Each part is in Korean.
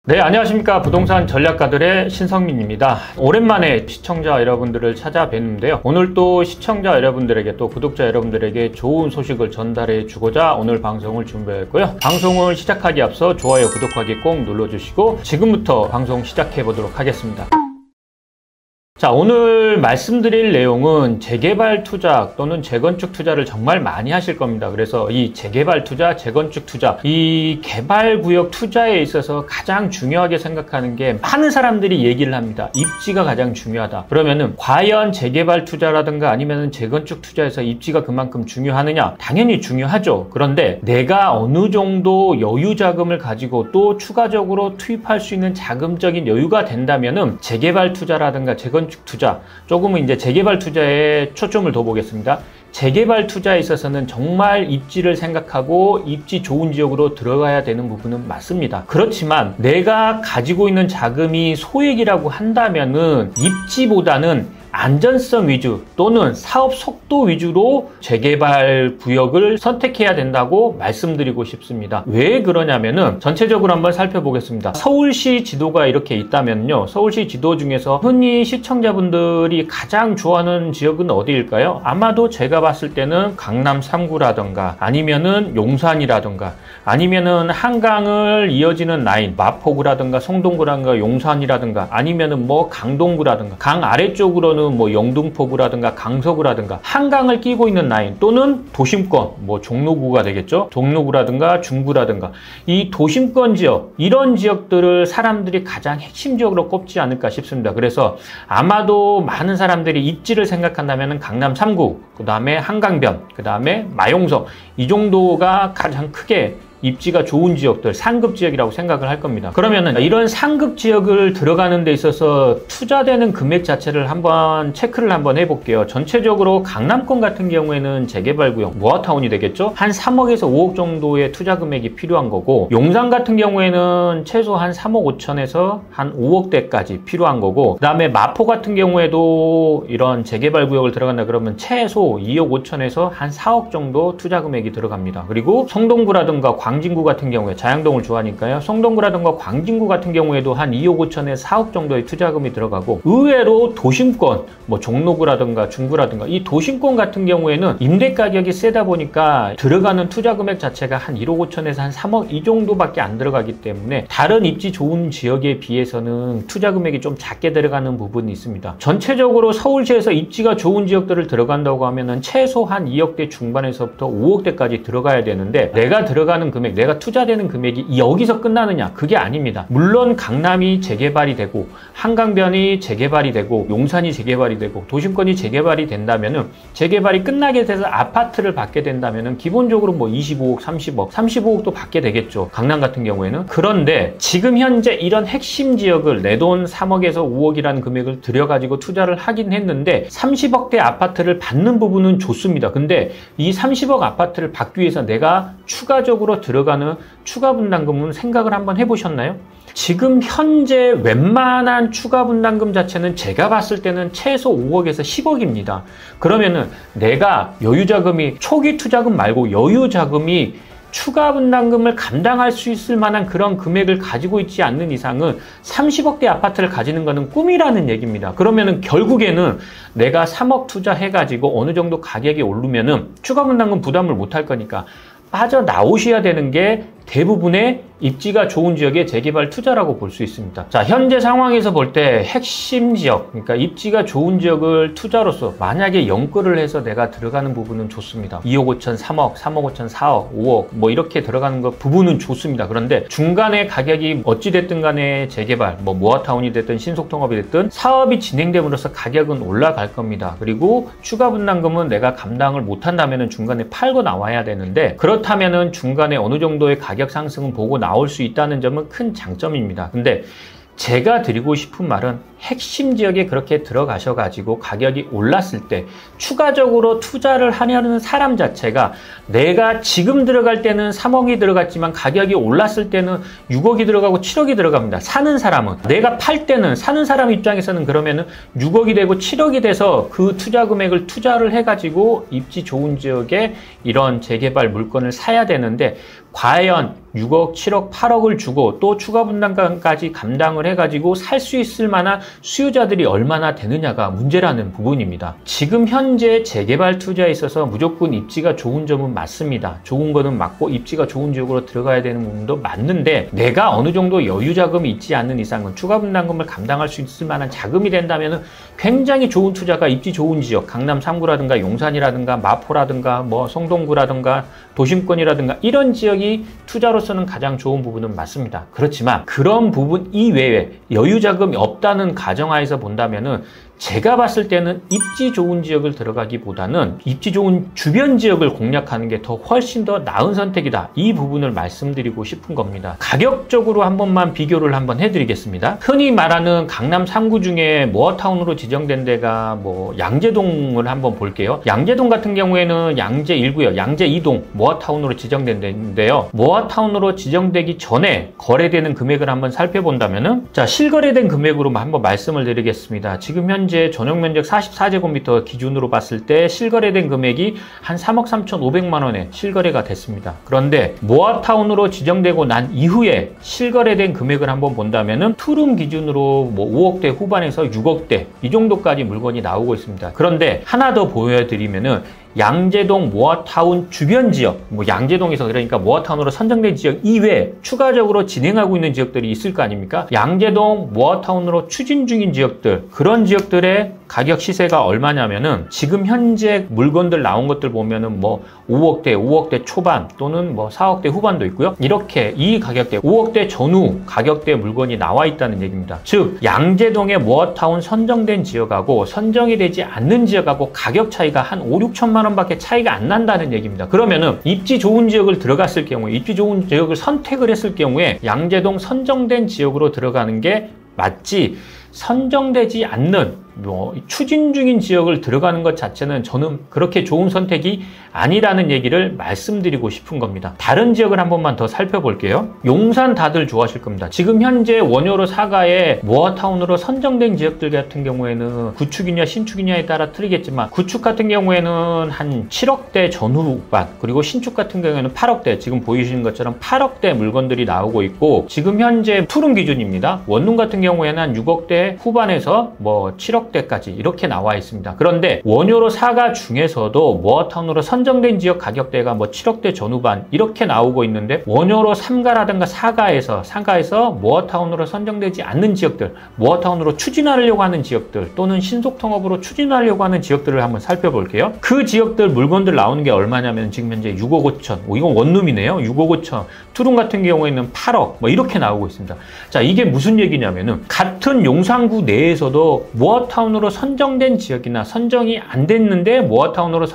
네, 안녕하십니까. 부동산 전략가들의 신성민입니다. 오랜만에 시청자 여러분들을 찾아뵙는데요. 오늘 또 시청자 여러분들에게 또 구독자 여러분들에게 좋은 소식을 전달해 주고자 오늘 방송을 준비했고요. 방송을 시작하기 앞서 좋아요, 구독하기 꼭 눌러주시고 지금부터 방송 시작해 보도록 하겠습니다. 자, 오늘 말씀드릴 내용은 재개발 투자 또는 재건축 투자를 정말 많이 하실 겁니다. 그래서 이 재개발 투자, 재건축 투자, 이 개발구역 투자에 있어서 가장 중요하게 생각하는 게 많은 사람들이 얘기를 합니다. 입지가 가장 중요하다. 그러면은 과연 재개발 투자라든가 아니면은 재건축 투자에서 입지가 그만큼 중요하느냐? 당연히 중요하죠. 그런데 내가 어느 정도 여유 자금을 가지고 또 추가적으로 투입할 수 있는 자금적인 여유가 된다면은 재개발 투자라든가 재건축 투자, 조금은 이제 재개발 투자에 초점을 둬 보겠습니다. 재개발 투자에 있어서는 정말 입지를 생각하고 입지 좋은 지역으로 들어가야 되는 부분은 맞습니다. 그렇지만 내가 가지고 있는 자금이 소액이라고 한다면은 입지보다는 안전성 위주 또는 사업 속도 위주로 재개발 구역을 선택해야 된다고 말씀드리고 싶습니다. 왜 그러냐면은 전체적으로 한번 살펴보겠습니다. 서울시 지도가 이렇게 있다면요. 서울시 지도 중에서 흔히 시청자분들이 가장 좋아하는 지역은 어디일까요? 아마도 제가 봤을 때는 강남 3구라던가 아니면은 용산이라던가 아니면은 한강을 이어지는 라인 마포구라던가 성동구라던가 용산이라던가 아니면은 뭐 강동구라던가 강 아래쪽으로는 뭐 영등포구라든가 강서구라든가 한강을 끼고 있는 라인 또는 도심권 뭐 종로구가 되겠죠. 종로구라든가 중구라든가 이 도심권 지역 이런 지역들을 사람들이 가장 핵심 지역으로 꼽지 않을까 싶습니다. 그래서 아마도 많은 사람들이 입지를 생각한다면 강남 3구 그 다음에 한강변 그 다음에 마용석 이 정도가 가장 크게 입지가 좋은 지역들, 상급 지역이라고 생각을 할 겁니다. 그러면은 이런 상급 지역을 들어가는 데 있어서 투자되는 금액 자체를 한번 체크를 한번 해볼게요. 전체적으로 강남권 같은 경우에는 재개발 구역, 모아타운이 되겠죠? 한 3억에서 5억 정도의 투자 금액이 필요한 거고, 용산 같은 경우에는 최소 한 3억 5천에서 한 5억대까지 필요한 거고, 그 다음에 마포 같은 경우에도 이런 재개발 구역을 들어간다 그러면 최소 2억 5천에서 한 4억 정도 투자 금액이 들어갑니다. 그리고 성동구라든가 광진구 같은 경우에 자양동을 좋아하니까요. 성동구라든가 광진구 같은 경우에도 한 2억 5천에 4억 정도의 투자금이 들어가고 의외로 도심권, 뭐 종로구라든가 중구라든가 이 도심권 같은 경우에는 임대 가격이 세다 보니까 들어가는 투자 금액 자체가 한 1억 5천에서 한 3억 이 정도밖에 안 들어가기 때문에 다른 입지 좋은 지역에 비해서는 투자 금액이 좀 작게 들어가는 부분이 있습니다. 전체적으로 서울시에서 입지가 좋은 지역들을 들어간다고 하면은 최소 한 2억대 중반에서부터 5억대까지 들어가야 되는데 내가 들어가는 금액, 내가 투자되는 금액이 여기서 끝나느냐? 그게 아닙니다. 물론 강남이 재개발이 되고 한강변이 재개발이 되고 용산이 재개발이 되고 도심권이 재개발이 된다면은 재개발이 끝나게 돼서 아파트를 받게 된다면은 기본적으로 뭐 25억, 35억도 받게 되겠죠. 강남 같은 경우에는. 그런데 지금 현재 이런 핵심 지역을 내 돈 3억에서 5억이라는 금액을 들여가지고 투자를 하긴 했는데 30억대 아파트를 받는 부분은 좋습니다. 근데 이 30억 아파트를 받기 위해서 내가 추가적으로 들어가는 추가 분담금은 생각을 한번 해보셨나요? 지금 현재 웬만한 추가 분담금 자체는 제가 봤을 때는 최소 5억에서 10억입니다. 그러면은 내가 여유자금이 초기 투자금 말고 여유자금이 추가 분담금을 감당할 수 있을 만한 그런 금액을 가지고 있지 않는 이상은 30억대 아파트를 가지는 것은 꿈이라는 얘기입니다. 그러면은 결국에는 내가 3억 투자해가지고 어느 정도 가격이 오르면은 추가 분담금 부담을 못 할 거니까 빠져나오셔야 되는 게 대부분의 입지가 좋은 지역의 재개발 투자라고 볼 수 있습니다. 자, 현재 상황에서 볼 때 핵심 지역, 그러니까 입지가 좋은 지역을 투자로서 만약에 연끌을 해서 내가 들어가는 부분은 좋습니다. 2억 5천, 3억, 3억 5천, 4억, 5억 뭐 이렇게 들어가는 것 부분은 좋습니다. 그런데 중간에 가격이 어찌됐든 간에 재개발, 뭐 모아타운이 됐든 신속통합이 됐든 사업이 진행됨으로써 가격은 올라갈 겁니다. 그리고 추가 분담금은 내가 감당을 못한다면 중간에 팔고 나와야 되는데 그렇다면은 중간에 어느 정도의 가격 상승은 보고 나올 수 있다는 점은 큰 장점입니다. 근데 제가 드리고 싶은 말은 핵심 지역에 그렇게 들어가셔가지고 가격이 올랐을 때 추가적으로 투자를 하려는 사람 자체가 내가 지금 들어갈 때는 3억이 들어갔지만 가격이 올랐을 때는 6억이 들어가고 7억이 들어갑니다. 사는 사람은. 내가 팔 때는 사는 사람 입장에서는 그러면은 6억이 되고 7억이 돼서 그 투자 금액을 투자를 해가지고 입지 좋은 지역에 이런 재개발 물건을 사야 되는데 과연 6억, 7억, 8억을 주고 또 추가 분담금까지 감당을 해가지고 살 수 있을 만한 수요자들이 얼마나 되느냐가 문제라는 부분입니다. 지금 현재 재개발 투자에 있어서 무조건 입지가 좋은 점은 맞습니다. 좋은 거는 맞고 입지가 좋은 지역으로 들어가야 되는 부분도 맞는데, 내가 어느 정도 여유 자금이 있지 않는 이상은 추가 분담금을 감당할 수 있을 만한 자금이 된다면 굉장히 좋은 투자가 입지 좋은 지역, 강남 3구라든가 용산이라든가 마포라든가 뭐 성동구라든가 도심권이라든가 이런 지역이 투자로서는 가장 좋은 부분은 맞습니다. 그렇지만 그런 부분 이외에 여유 자금이 없다는 가정하에서 본다면은 제가 봤을 때는 입지 좋은 지역을 들어가기보다는 입지 좋은 주변 지역을 공략하는 게 더 훨씬 더 나은 선택이다. 이 부분을 말씀드리고 싶은 겁니다. 가격적으로 한 번만 비교를 한번 해드리겠습니다. 흔히 말하는 강남 3구 중에 모어타운으로 지정된 데가 뭐 양재동을 한번 볼게요. 양재동 같은 경우에는 양재 1구역, 양재 2동 모어타운으로 지정된 데인데요. 모어타운으로 지정되기 전에 거래되는 금액을 한번 살펴본다면은, 자, 실거래된 금액으로 한번 말씀을 드리겠습니다. 지금 현재 전용 면적 44제곱미터 기준으로 봤을 때 실거래된 금액이 한 3억 3,500만 원에 실거래가 됐습니다. 그런데 모아타운으로 지정되고 난 이후에 실거래된 금액을 한번 본다면은 투룸 기준으로 뭐 5억대 후반에서 6억대 이 정도까지 물건이 나오고 있습니다. 그런데 하나 더 보여드리면은 양재동 모아타운 주변 지역, 뭐 양재동에서 그러니까 모아타운으로 선정된 지역 이외에 추가적으로 진행하고 있는 지역들이 있을 거 아닙니까? 양재동 모아타운으로 추진 중인 지역들, 그런 지역들의 가격 시세가 얼마냐면은 지금 현재 물건들 나온 것들 보면은 뭐 5억대 초반 또는 뭐 4억대 후반도 있고요. 이렇게 이 가격대 5억대 전후 가격대 물건이 나와 있다는 얘기입니다. 즉 양재동의 모아타운 선정된 지역하고 선정이 되지 않는 지역하고 가격 차이가 한 5, 6천만 원밖에 차이가 안 난다는 얘기입니다. 그러면은 입지 좋은 지역을 들어갔을 경우에, 입지 좋은 지역을 선택을 했을 경우에 양재동 선정된 지역으로 들어가는 게 맞지, 선정되지 않는 뭐 추진 중인 지역을 들어가는 것 자체는 저는 그렇게 좋은 선택이 아니라는 얘기를 말씀드리고 싶은 겁니다. 다른 지역을 한 번만 더 살펴볼게요. 용산 다들 좋아하실 겁니다. 지금 현재 원효로 사가에 모아타운으로 선정된 지역들 같은 경우에는 구축이냐 신축이냐에 따라 틀리겠지만, 구축 같은 경우에는 한 7억대 전후반, 그리고 신축 같은 경우에는 8억대, 지금 보이시는 것처럼 8억대 물건들이 나오고 있고, 지금 현재 투룸 기준입니다. 원룸 같은 경우에는 한 6억대 후반에서 뭐 7억대까지 이렇게 나와 있습니다. 그런데 원효로 사가 중에서도 모아타운으로 선정된 지역 가격대가 뭐 7억대 전후반 이렇게 나오고 있는데, 원효로 3가라든가 4가에서 모아타운으로 선정되지 않는 지역들, 모아타운으로 추진하려고 하는 지역들 또는 신속통합으로 추진하려고 하는 지역들을 한번 살펴볼게요. 그 지역들 물건들 나오는 게 얼마냐면 지금 현재 6억 5천, 이건 원룸이네요. 6억 5천, 투룸 같은 경우에는 8억 뭐 이렇게 나오고 있습니다. 자, 이게 무슨 얘기냐면은 같은 용산구 내에서도 모아타운으로 선정된 지역이나 선정이 안 됐는데 모아타운으로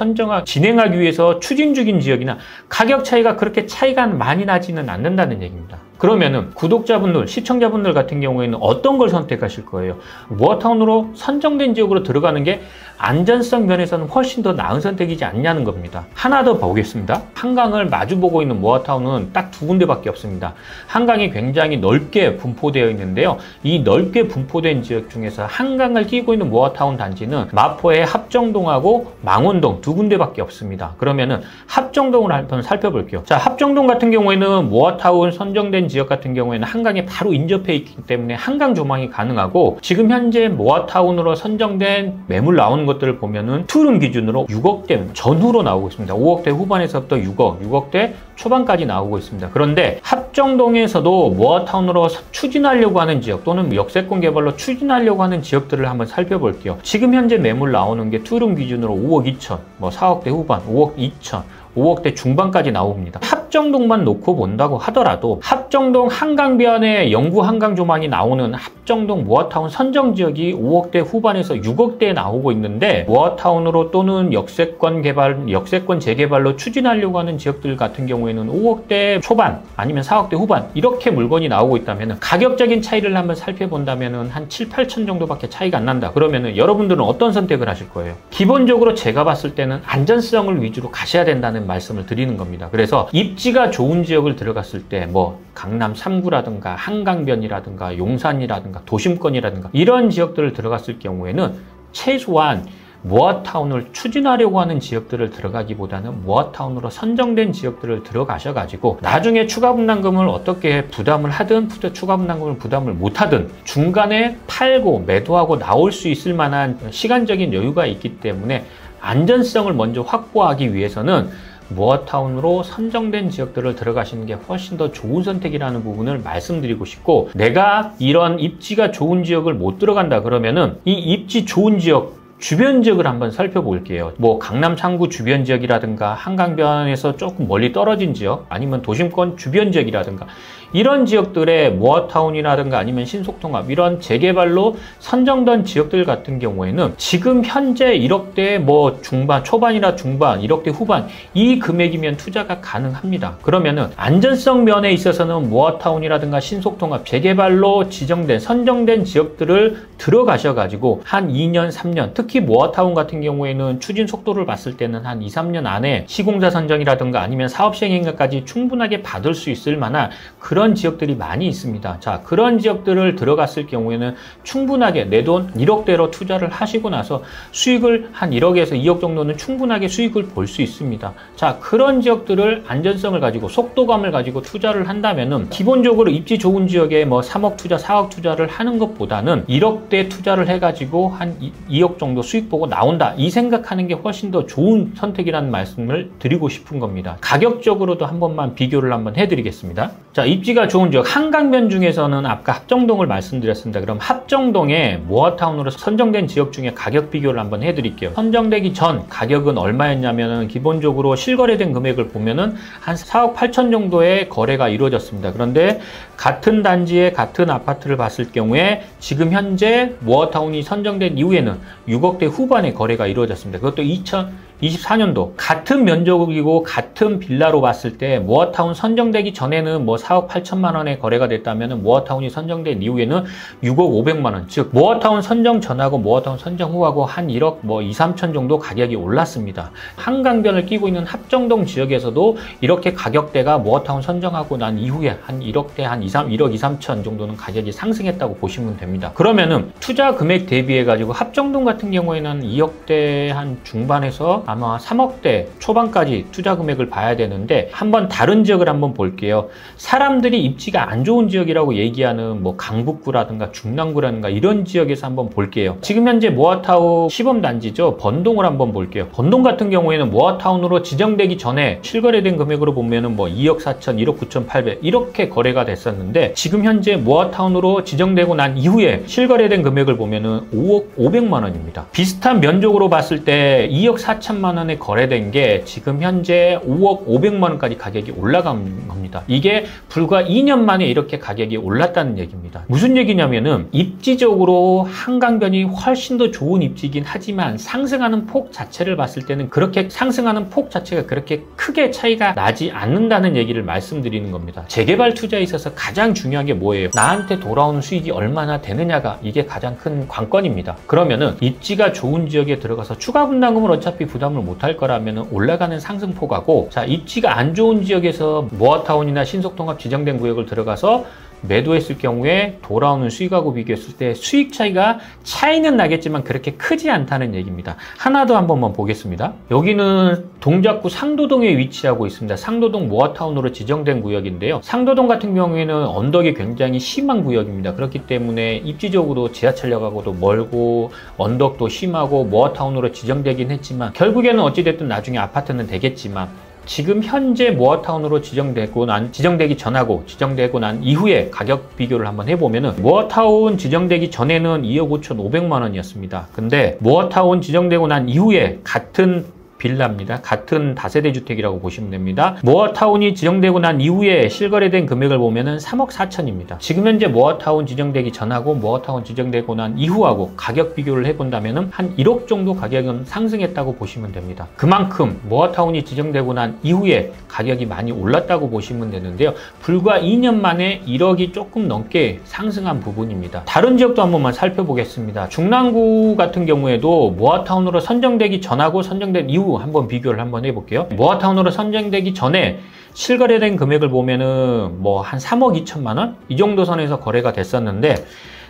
진행하기 위해서 추진 중인 지역이나 가격 차이가 그렇게 차이가 많이 나지는 않는다는 얘기입니다. 그러면은 구독자분들, 시청자분들 같은 경우에는 어떤 걸 선택하실 거예요? 모아타운으로 선정된 지역으로 들어가는 게 안전성 면에서는 훨씬 더 나은 선택이지 않냐는 겁니다. 하나 더 보겠습니다. 한강을 마주보고 있는 모아타운은 딱 두 군데밖에 없습니다. 한강이 굉장히 넓게 분포되어 있는데요. 이 넓게 분포된 지역 중에서 한강을 끼고 있는 모아타운 단지는 마포의 합정동하고 망원동 두 군데밖에 없습니다. 그러면은 합정동을 한번 살펴볼게요. 자, 합정동 같은 경우에는 모아타운 선정된 지역 같은 경우에는 한강에 바로 인접해 있기 때문에 한강 조망이 가능하고, 지금 현재 모아타운으로 선정된 매물 나오는 것들을 보면은 투룸 기준으로 6억대 전후로 나오고 있습니다. 5억대 후반에서부터 6억대 초반까지 나오고 있습니다. 그런데 합정동에서도 모아타운으로 추진하려고 하는 지역 또는 역세권 개발로 추진하려고 하는 지역들을 한번 살펴볼게요. 지금 현재 매물 나오는 게 투룸 기준으로 5억 2천, 뭐 4억대 후반, 5억 2천, 5억대 중반까지 나옵니다. 합정동만 놓고 본다고 하더라도 합정동 한강변에 영구 한강 조망이 나오는 합정동 모아타운 선정 지역이 5억대 후반에서 6억대에 나오고 있는데, 모아타운으로 또는 역세권 재개발로 추진하려고 하는 지역들 같은 경우에는 5억대 초반 아니면 4억대 후반 이렇게 물건이 나오고 있다면 가격적인 차이를 한번 살펴본다면 한 7, 8천 정도밖에 차이가 안 난다. 그러면 여러분들은 어떤 선택을 하실 거예요? 기본적으로 제가 봤을 때는 안전성을 위주로 가셔야 된다는 말씀을 드리는 겁니다. 그래서 입지가 좋은 지역을 들어갔을 때 뭐 강남 3구라든가 한강변이라든가 용산이라든가 도심권이라든가 이런 지역들을 들어갔을 경우에는 최소한 모아타운을 추진하려고 하는 지역들을 들어가기보다는 모아타운으로 선정된 지역들을 들어가셔가지고 나중에 추가 분담금을 어떻게 부담을 하든 추가 분담금을 부담을 못하든 중간에 팔고 매도하고 나올 수 있을 만한 시간적인 여유가 있기 때문에 안전성을 먼저 확보하기 위해서는 모아타운으로 선정된 지역들을 들어가시는 게 훨씬 더 좋은 선택이라는 부분을 말씀드리고 싶고, 내가 이런 입지가 좋은 지역을 못 들어간다 그러면은 이 입지 좋은 지역 주변 지역을 한번 살펴볼게요. 뭐 강남 상구 주변 지역이라든가 한강변에서 조금 멀리 떨어진 지역, 아니면 도심권 주변 지역이라든가 이런 지역들의 모아타운이라든가 아니면 신속통합 이런 재개발로 선정된 지역들 같은 경우에는 지금 현재 1억대 뭐 중반, 초반이나 중반, 1억대 후반 이 금액이면 투자가 가능합니다. 그러면은 안전성 면에 있어서는 모아타운이라든가 신속통합 재개발로 지정된 선정된 지역들을 들어가셔가지고 한 2년, 3년, 특히 모아타운 같은 경우에는 추진 속도를 봤을 때는 한 2, 3년 안에 시공자 선정이라든가 아니면 사업 시행인가까지 충분하게 받을 수 있을 만한 그런 지역들이 많이 있습니다. 자, 그런 지역들을 들어갔을 경우에는 충분하게 내 돈 1억대로 투자를 하시고 나서 수익을 한 1억에서 2억 정도는 충분하게 수익을 볼 수 있습니다. 자, 그런 지역들을 안전성을 가지고 속도감을 가지고 투자를 한다면은 기본적으로 입지 좋은 지역에 뭐 3억 투자, 4억 투자를 하는 것보다는 1억대 투자를 해가지고 한 2억 정도 수익 보고 나온다. 이 생각하는 게 훨씬 더 좋은 선택이라는 말씀을 드리고 싶은 겁니다. 가격적으로도 한 번만 비교를 한번 해드리겠습니다. 자, 입지가 좋은 지역 한강변 중에서는 아까 합정동을 말씀드렸습니다. 그럼 합정동에 모아타운으로 선정된 지역 중에 가격 비교를 한번 해드릴게요. 선정되기 전 가격은 얼마였냐면은 기본적으로 실거래된 금액을 보면은 한 4억 8천 정도의 거래가 이루어졌습니다. 그런데 같은 단지에 같은 아파트를 봤을 경우에 지금 현재 모아타운이 선정된 이후에는 6억대 후반의 거래가 이루어졌습니다. 그것도 2024년도 같은 면적이고 같은 빌라로 봤을 때 모아타운 선정되기 전에는 뭐 4억 8천만 원의 거래가 됐다면 모아타운이 선정된 이후에는 6억 500만 원, 즉 모아타운 선정 전하고 모아타운 선정 후하고 한 1억 뭐 2, 3천 정도 가격이 올랐습니다. 한강변을 끼고 있는 합정동 지역에서도 이렇게 가격대가 모아타운 선정하고 난 이후에 한 1억대 한 1억 2, 3천 정도는 가격이 상승했다고 보시면 됩니다. 그러면은 투자 금액 대비해 가지고 합정동 같은 경우에는 2억대 한 중반에서 아마 3억대 초반까지 투자 금액을 봐야 되는데, 한번 다른 지역을 한번 볼게요. 사람들이 입지가 안 좋은 지역이라고 얘기하는 뭐 강북구라든가 중랑구라든가 이런 지역에서 한번 볼게요. 지금 현재 모아타운 시범단지죠. 번동을 한번 볼게요. 번동 같은 경우에는 모아타운으로 지정되기 전에 실거래된 금액으로 보면은 뭐 2억 4천, 1억 9천 8백 이렇게 거래가 됐었는데, 지금 현재 모아타운으로 지정되고 난 이후에 실거래된 금액을 보면은 5억 500만 원입니다. 비슷한 면적으로 봤을 때 2억 4천만 원에 거래된 게 지금 현재 5억 500만 원까지 가격이 올라간 겁니다. 이게 불과 2년 만에 이렇게 가격이 올랐다는 얘기입니다. 무슨 얘기냐면은 입지적으로 한강변이 훨씬 더 좋은 입지이긴 하지만 상승하는 폭 자체를 봤을 때는 그렇게 상승하는 폭 자체가 그렇게 크게 차이가 나지 않는다는 얘기를 말씀드리는 겁니다. 재개발 투자에 있어서 가장 중요한 게 뭐예요? 나한테 돌아오는 수익이 얼마나 되느냐가 이게 가장 큰 관건입니다. 그러면은 입지가 좋은 지역에 들어가서 추가 분담금을 어차피 부담을 못할 거라면 올라가는 상승폭하고, 자, 입지가 안 좋은 지역에서 모아타운이나 신속통합 지정된 구역을 들어가서 매도했을 경우에 돌아오는 수익하고 비교했을 때 수익 차이는 나겠지만 그렇게 크지 않다는 얘기입니다. 하나 더 한번만 보겠습니다. 여기는 동작구 상도동에 위치하고 있습니다. 상도동 모아타운으로 지정된 구역인데요. 상도동 같은 경우에는 언덕이 굉장히 심한 구역입니다. 그렇기 때문에 입지적으로 지하철역하고도 멀고 언덕도 심하고 모아타운으로 지정되긴 했지만 결국에는 어찌됐든 나중에 아파트는 되겠지만, 지금 현재 모아타운으로 지정되기 전하고 지정되고 난 이후에 가격 비교를 한번 해보면은 모아타운 지정되기 전에는 2억 5천 5백만 원이었습니다. 근데 모아타운 지정되고 난 이후에 같은 빌라입니다. 같은 다세대 주택이라고 보시면 됩니다. 모아타운이 지정되고 난 이후에 실거래된 금액을 보면은 3억 4천입니다. 지금 현재 모아타운 지정되기 전하고 모아타운 지정되고 난 이후하고 가격 비교를 해본다면은 한 1억 정도 가격은 상승했다고 보시면 됩니다. 그만큼 모아타운이 지정되고 난 이후에 가격이 많이 올랐다고 보시면 되는데요. 불과 2년 만에 1억이 조금 넘게 상승한 부분입니다. 다른 지역도 한 번만 살펴보겠습니다. 중랑구 같은 경우에도 모아타운으로 선정되기 전하고 선정된 이후 한번 비교를 한번 해볼게요. 모아타운으로 선정되기 전에 실거래된 금액을 보면은 뭐 한 3억 2천만 원? 이 정도 선에서 거래가 됐었는데,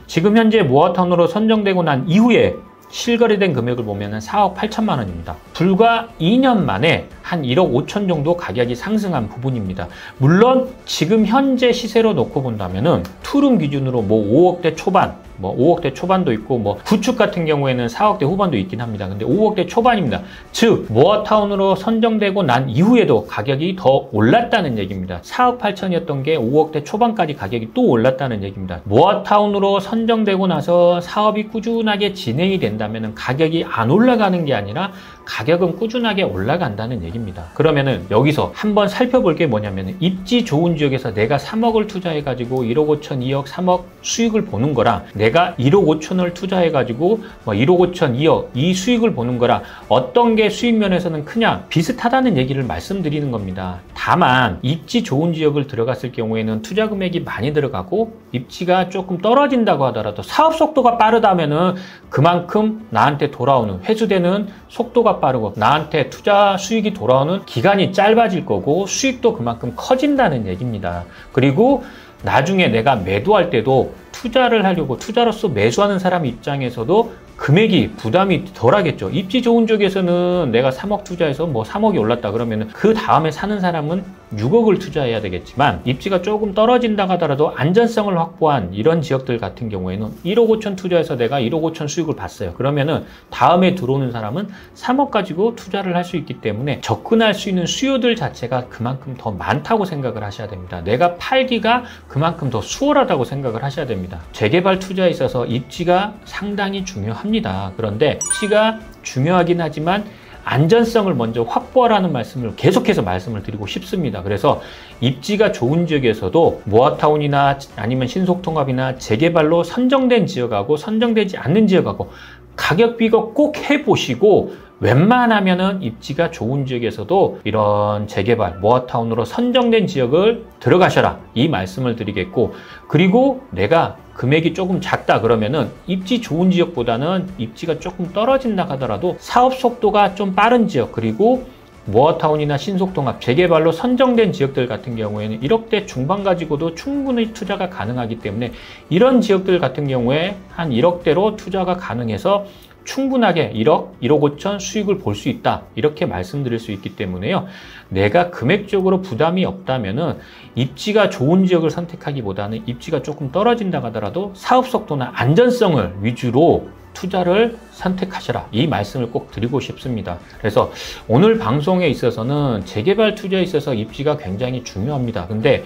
지금 현재 모아타운으로 선정되고 난 이후에 실거래된 금액을 보면 4억 8천만 원입니다. 불과 2년 만에 한 1억 5천 정도 가격이 상승한 부분입니다. 물론 지금 현재 시세로 놓고 본다면은 투룸 기준으로 뭐 5억대 초반, 뭐 5억대 초반도 있고 뭐 구축 같은 경우에는 4억대 후반도 있긴 합니다. 근데 5억대 초반입니다. 즉 모아타운으로 선정되고 난 이후에도 가격이 더 올랐다는 얘기입니다. 4억 8천이었던 게 5억대 초반까지 가격이 또 올랐다는 얘기입니다. 모아타운으로 선정되고 나서 사업이 꾸준하게 진행이 된다면 가격이 안 올라가는 게 아니라 가격은 꾸준하게 올라간다는 얘기입니다. 그러면은 여기서 한번 살펴볼 게 뭐냐면 입지 좋은 지역에서 내가 3억을 투자해 가지고 1억 5천, 2억, 3억 수익을 보는 거랑 내가 1억 5천을 투자해 가지고 1억 5천, 2억 이 수익을 보는 거랑 어떤 게 수익 면에서는 크냐 비슷하다는 얘기를 말씀드리는 겁니다. 다만 입지 좋은 지역을 들어갔을 경우에는 투자 금액이 많이 들어가고 입지가 조금 떨어진다고 하더라도 사업 속도가 빠르다면은 그만큼 나한테 돌아오는 회수되는 속도가 빠르고 나한테 투자 수익이 돌아오는 기간이 짧아질 거고 수익도 그만큼 커진다는 얘기입니다. 그리고 나중에 내가 매도할 때도 투자를 하려고 투자로서 매수하는 사람 입장에서도 금액이 부담이 덜 하겠죠. 입지 좋은 쪽에서는 내가 3억 투자해서 뭐 3억이 올랐다 그러면 그 다음에 사는 사람은 6억을 투자해야 되겠지만 입지가 조금 떨어진다 하더라도 안전성을 확보한 이런 지역들 같은 경우에는 1억 5천 투자해서 내가 1억 5천 수익을 봤어요. 그러면은 다음에 들어오는 사람은 3억 가지고 투자를 할 수 있기 때문에 접근할 수 있는 수요들 자체가 그만큼 더 많다고 생각을 하셔야 됩니다. 내가 팔기가 그만큼 더 수월하다고 생각을 하셔야 됩니다. 재개발 투자에 있어서 입지가 상당히 중요합니다. 그런데 입지가 중요하긴 하지만 안전성을 먼저 확보하라는 말씀을 계속해서 말씀을 드리고 싶습니다. 그래서 입지가 좋은 지역에서도 모아타운이나 아니면 신속통합이나 재개발로 선정된 지역하고 선정되지 않는 지역하고 가격 비교 꼭 해보시고 웬만하면은 입지가 좋은 지역에서도 이런 재개발, 모아타운으로 선정된 지역을 들어가셔라 이 말씀을 드리겠고, 그리고 내가 금액이 조금 작다 그러면은 입지 좋은 지역보다는 입지가 조금 떨어진다 하더라도 사업 속도가 좀 빠른 지역, 그리고 모아타운이나 신속통합, 재개발로 선정된 지역들 같은 경우에는 1억대 중반 가지고도 충분히 투자가 가능하기 때문에 이런 지역들 같은 경우에 한 1억대로 투자가 가능해서 충분하게 1억, 1억 5천 수익을 볼 수 있다 이렇게 말씀드릴 수 있기 때문에요. 내가 금액적으로 부담이 없다면은 입지가 좋은 지역을 선택하기보다는 입지가 조금 떨어진다 하더라도 사업 속도나 안전성을 위주로 투자를 선택하시라 이 말씀을 꼭 드리고 싶습니다. 그래서 오늘 방송에 있어서는 재개발 투자에 있어서 입지가 굉장히 중요합니다. 근데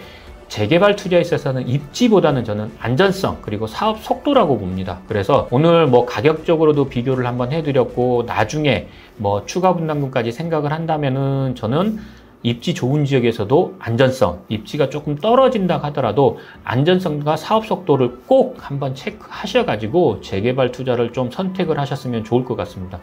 재개발 투자에 있어서는 입지보다는 저는 안전성 그리고 사업 속도라고 봅니다. 그래서 오늘 뭐 가격적으로도 비교를 한번 해드렸고 나중에 뭐 추가 분담금까지 생각을 한다면은 저는 입지 좋은 지역에서도 안전성, 입지가 조금 떨어진다 하더라도 안전성과 사업 속도를 꼭 한번 체크하셔가지고 재개발 투자를 좀 선택을 하셨으면 좋을 것 같습니다.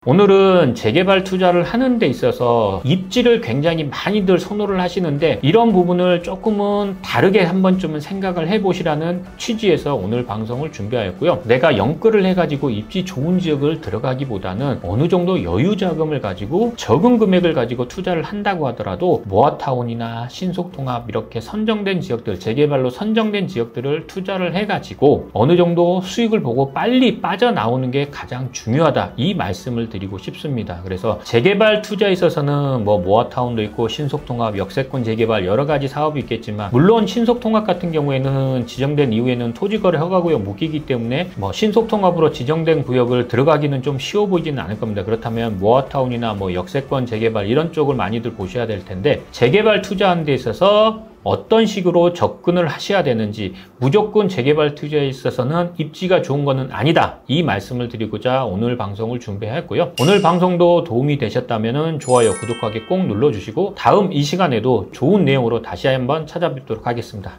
오늘은 재개발 투자를 하는 데 있어서 입지를 굉장히 많이들 선호를 하시는데 이런 부분을 조금은 다르게 한 번쯤은 생각을 해보시라는 취지에서 오늘 방송을 준비하였고요. 내가 영끌을 해가지고 입지 좋은 지역을 들어가기보다는 어느 정도 여유 자금을 가지고 적은 금액을 가지고 투자를 한다고 하더라도 모아타운이나 신속통합 이렇게 선정된 지역들, 재개발로 선정된 지역들을 투자를 해가지고 어느 정도 수익을 보고 빨리 빠져나오는 게 가장 중요하다 이 말씀을 드리고 싶습니다. 그래서 재개발 투자에 있어서는 뭐 모아타운도 있고 신속통합, 역세권 재개발 여러 가지 사업이 있겠지만 물론 신속통합 같은 경우에는 지정된 이후에는 토지거래 허가구역 무기이기 때문에 뭐 신속통합으로 지정된 구역을 들어가기는 좀 쉬워 보이지는 않을 겁니다. 그렇다면 모아타운이나 뭐 역세권 재개발 이런 쪽을 많이들 보셔야 될 텐데 재개발 투자하는 데 있어서 어떤 식으로 접근을 하셔야 되는지 무조건 재개발 투자에 있어서는 입지가 좋은 거는 아니다 이 말씀을 드리고자 오늘 방송을 준비했고요. 오늘 방송도 도움이 되셨다면 좋아요, 구독하기 꼭 눌러주시고 다음 이 시간에도 좋은 내용으로 다시 한번 찾아뵙도록 하겠습니다.